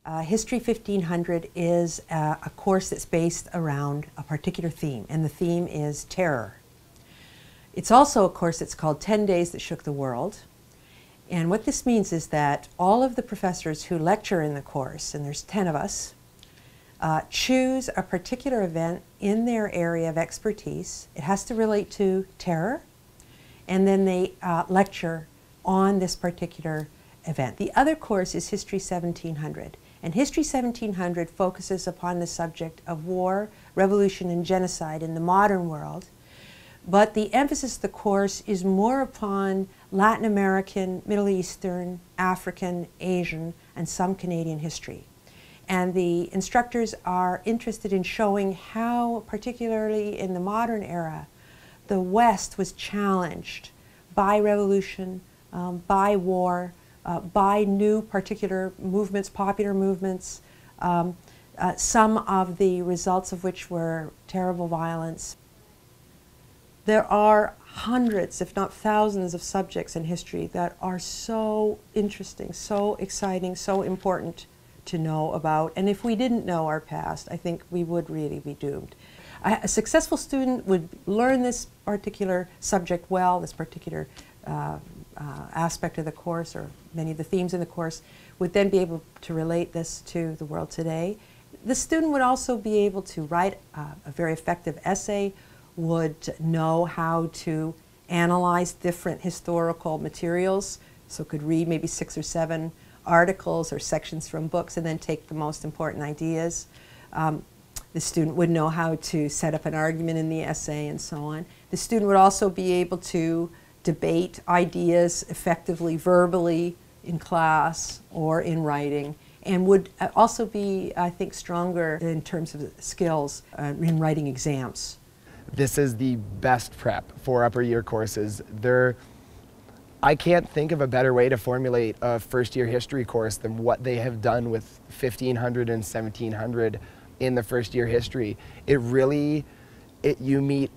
History 1500 is a course that's based around a particular theme, and the theme is terror. It's also a course that's called 10 Days That Shook the World. And what this means is that all of the professors who lecture in the course, and there's 10 of us, choose a particular event in their area of expertise. It has to relate to terror, and then they lecture on this particular event. The other course is History 1700. And History 1700 focuses upon the subject of war, revolution, and genocide in the modern world. But the emphasis of the course is more upon Latin American, Middle Eastern, African, Asian, and some Canadian history. And the instructors are interested in showing how, particularly in the modern era, the West was challenged by revolution, by war, by new particular movements, popular movements, some of the results of which were terrible violence. There are hundreds, if not thousands, of subjects in history that are so interesting, so exciting, so important to know about. And if we didn't know our past, I think we would really be doomed. A successful student would learn this particular subject well, this particular aspect of the course, or many of the themes in the course, would then be able to relate this to the world today. The student would also be able to write a very effective essay, would know how to analyze different historical materials, so could read maybe 6 or 7 articles or sections from books and then take the most important ideas. The student would know how to set up an argument in the essay and so on. The student would also be able to debate ideas effectively, verbally, in class or in writing, and would also be, I think, stronger in terms of skills in writing exams. This is the best prep for upper year courses. I can't think of a better way to formulate a first year history course than what they have done with 1500 and 1700 in the first year history. You meet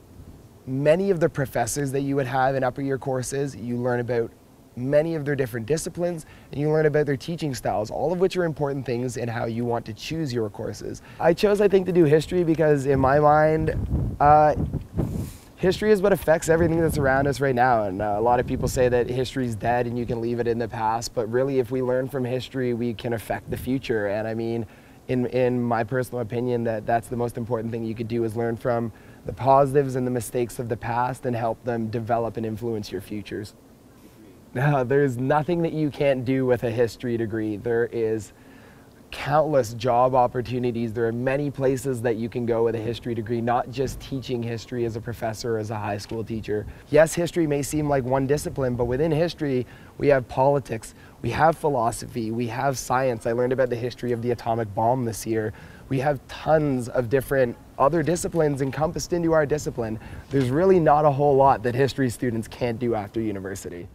many of the professors that you would have in upper year courses. You learn about many of their different disciplines, and you learn about their teaching styles, all of which are important things in how you want to choose your courses. I chose, I think, to do history because in my mind, history is what affects everything that's around us right now. And a lot of people say that history is dead and you can leave it in the past, but really if we learn from history, we can affect the future. And I mean, in my personal opinion, that's the most important thing you could do, is learn from the positives and the mistakes of the past and help them develop and influence your futures. There's nothing that you can't do with a history degree. There is countless job opportunities. There are many places that you can go with a history degree, not just teaching history as a professor or as a high school teacher. Yes, history may seem like one discipline, but within history, we have politics, we have philosophy, we have science. I learned about the history of the atomic bomb this year. We have tons of different other disciplines encompassed into our discipline. There's really not a whole lot that history students can't do after university.